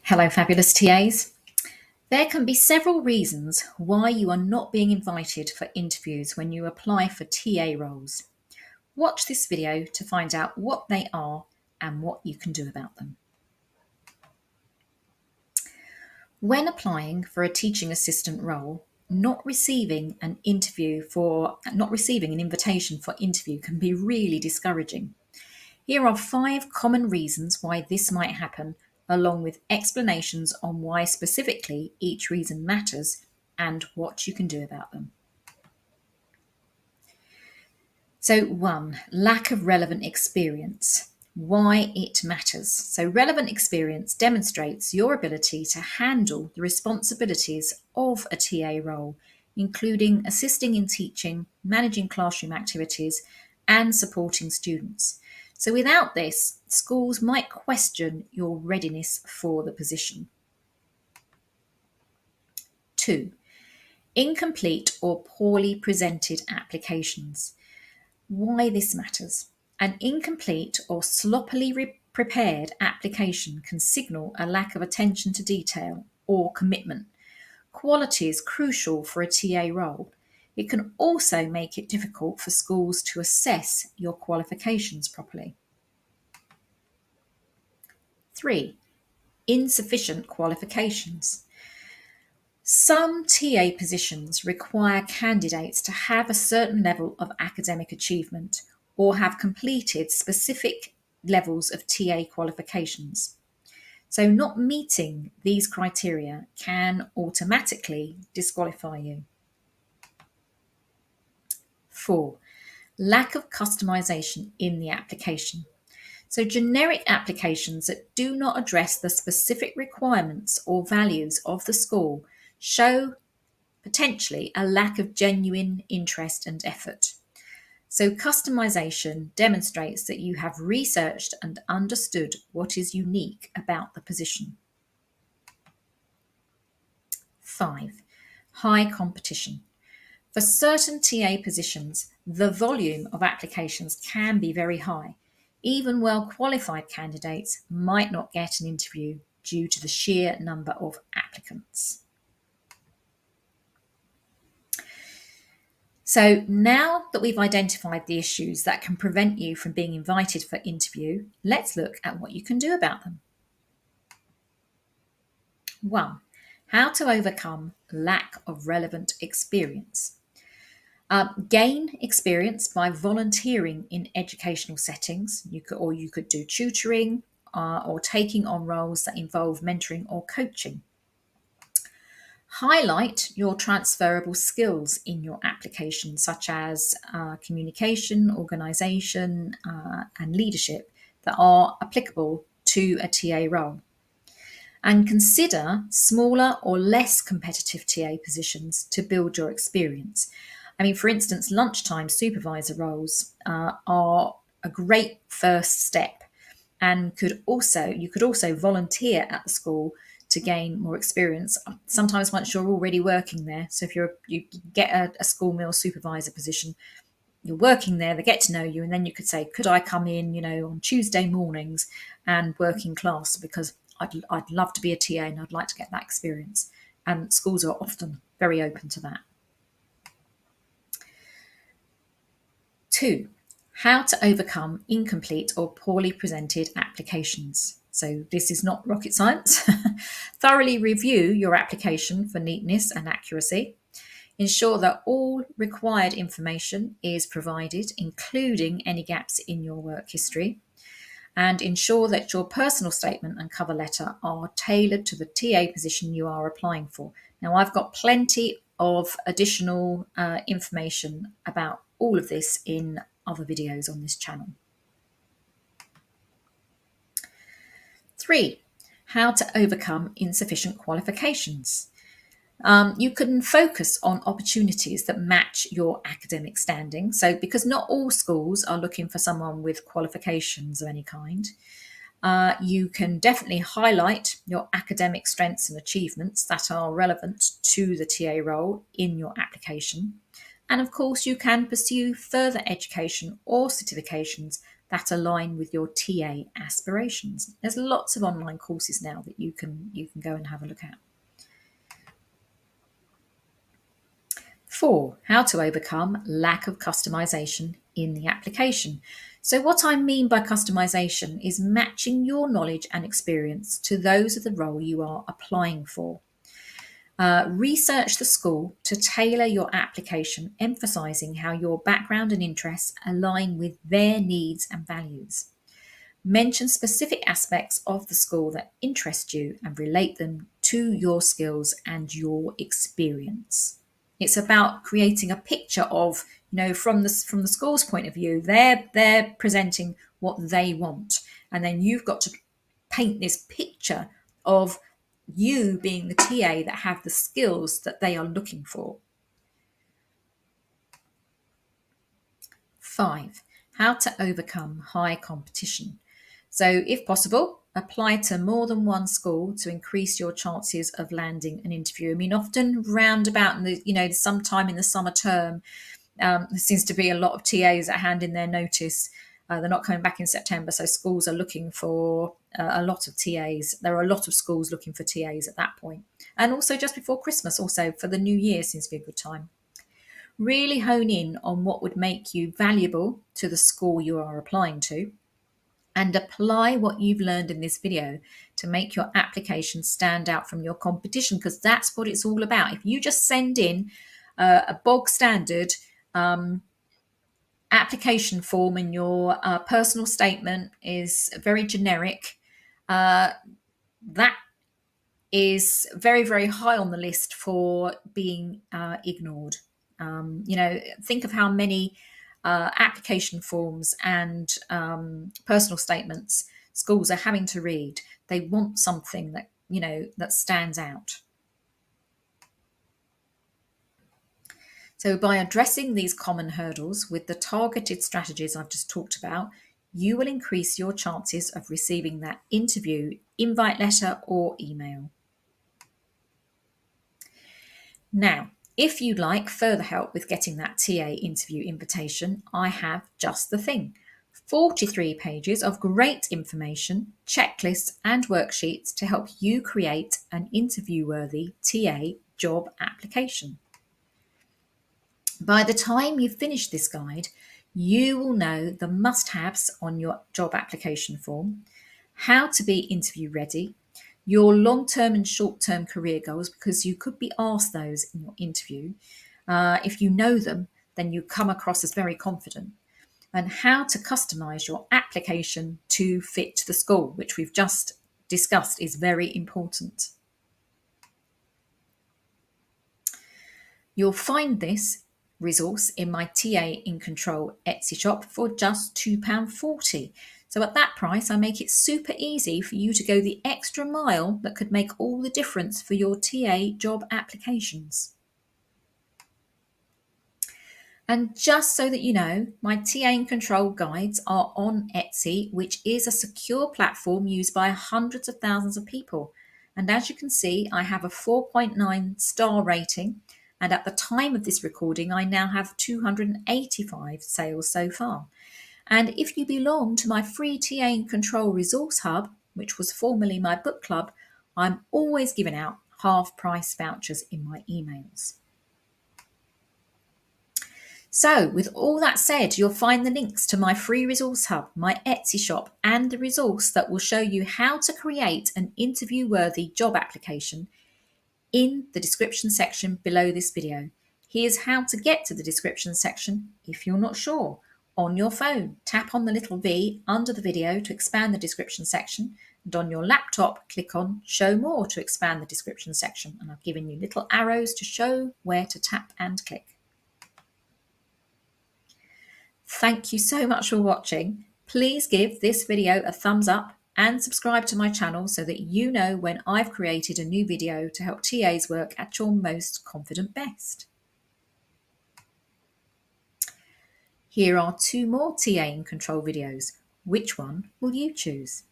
Hello, fabulous TAs. There can be several reasons why you are not being invited for interviews when you apply for TA roles. Watch this video to find out what they are and what you can do about them. When applying for a teaching assistant role, not receiving an invitation for interview can be really discouraging. Here are 5 common reasons why this might happen, along with explanations on why specifically each reason matters and what you can do about them. So 1, lack of relevant experience. Why it matters. So relevant experience demonstrates your ability to handle the responsibilities of a TA role, including assisting in teaching, managing classroom activities, and supporting students. So without this, schools might question your readiness for the position. 2, incomplete or poorly presented applications. Why this matters. An incomplete or sloppily prepared application can signal a lack of attention to detail or commitment. Quality is crucial for a TA role. It can also make it difficult for schools to assess your qualifications properly. 3, insufficient qualifications. Some TA positions require candidates to have a certain level of academic achievement or have completed specific levels of TA qualifications. So not meeting these criteria can automatically disqualify you. 4, lack of customization in the application. So generic applications that do not address the specific requirements or values of the school show potentially a lack of genuine interest and effort. So customization demonstrates that you have researched and understood what is unique about the position. 5, high competition. For certain TA positions, the volume of applications can be very high. Even well-qualified candidates might not get an interview due to the sheer number of applicants. So now that we've identified the issues that can prevent you from being invited for interview, let's look at what you can do about them. 1, how to overcome lack of relevant experience. Gain experience by volunteering in educational settings. You could do tutoring or taking on roles that involve mentoring or coaching. Highlight your transferable skills in your application, such as communication, organisation, and leadership that are applicable to a TA role. And consider smaller or less competitive TA positions to build your experience. I mean, for instance, lunchtime supervisor roles are a great first step, and you could also volunteer at the school to gain more experience. Sometimes once you're already working there, so if you get a school meal supervisor position, you're working there, they get to know you, and then you could say, could I come in, on Tuesday mornings and work in class, because I'd love to be a TA and I'd like to get that experience. And schools are often very open to that. 2, how to overcome incomplete or poorly presented applications. So this is not rocket science. Thoroughly review your application for neatness and accuracy. Ensure that all required information is provided, including any gaps in your work history. And ensure that your personal statement and cover letter are tailored to the TA position you are applying for. Now, I've got plenty of additional information about all of this in other videos on this channel. 3, how to overcome insufficient qualifications. You can focus on opportunities that match your academic standing. So because not all schools are looking for someone with qualifications of any kind, you can definitely highlight your academic strengths and achievements that are relevant to the TA role in your application. And of course, you can pursue further education or certifications that align with your TA aspirations. There's lots of online courses now that you can go and have a look at. 4. How to overcome lack of customization in the application. So what I mean by customization is matching your knowledge and experience to those of the role you are applying for. Research the school to tailor your application, emphasising how your background and interests align with their needs and values. Mention specific aspects of the school that interest you and relate them to your skills and your experience. It's about creating a picture of, from the school's point of view, they're presenting what they want, and then you've got to paint this picture of you being the TA that have the skills that they are looking for. 5. How to overcome high competition. So, if possible, apply to more than one school to increase your chances of landing an interview. I mean, often round about in the, sometime in the summer term, there seems to be a lot of TAs that hand in their notice. They're not coming back in September, so schools are looking for a lot of TAs. There are a lot of schools looking for TAs at that point. And also just before Christmas, also for the new year seems to be a good time. Really hone in on what would make you valuable to the school you are applying to, and apply what you've learned in this video to make your application stand out from your competition, because that's what it's all about. If you just send in a bog standard application form and your personal statement is very generic, that is very, very high on the list for being ignored. Think of how many application forms and personal statements schools are having to read. They want something that, that stands out. So by addressing these common hurdles with the targeted strategies I've just talked about, you will increase your chances of receiving that interview invite letter or email. Now, if you'd like further help with getting that TA interview invitation, I have just the thing. 43 pages of great information, checklists and worksheets to help you create an interview-worthy TA job application. By the time you've finished this guide, you will know the must-haves on your job application form, how to be interview ready, your long-term and short-term career goals, because you could be asked those in your interview. If you know them, then you come across as very confident. And how to customise your application to fit the school, which we've just discussed is very important. You'll find this resource in my TA in Control Etsy shop for just £2.40. So at that price, I make it super easy for you to go the extra mile that could make all the difference for your TA job applications. And just so that you know, my TA in Control guides are on Etsy, which is a secure platform used by hundreds of thousands of people. And as you can see, I have a 4.9 star rating. And at the time of this recording, I now have 285 sales so far. And if you belong to my free TA in Control Resource Hub, which was formerly my book club, I'm always giving out half-price vouchers in my emails. So, with all that said, you'll find the links to my free resource hub, my Etsy shop, and the resource that will show you how to create an interview-worthy job application in the description section below this video. Here's how to get to the description section if you're not sure. On your phone, tap on the little V under the video to expand the description section, and on your laptop, click on Show More to expand the description section, and I've given you little arrows to show where to tap and click. Thank you so much for watching. Please give this video a thumbs up and subscribe to my channel so that you know when I've created a new video to help TAs work at your most confident best. Here are 2 more TA in Control videos. Which one will you choose?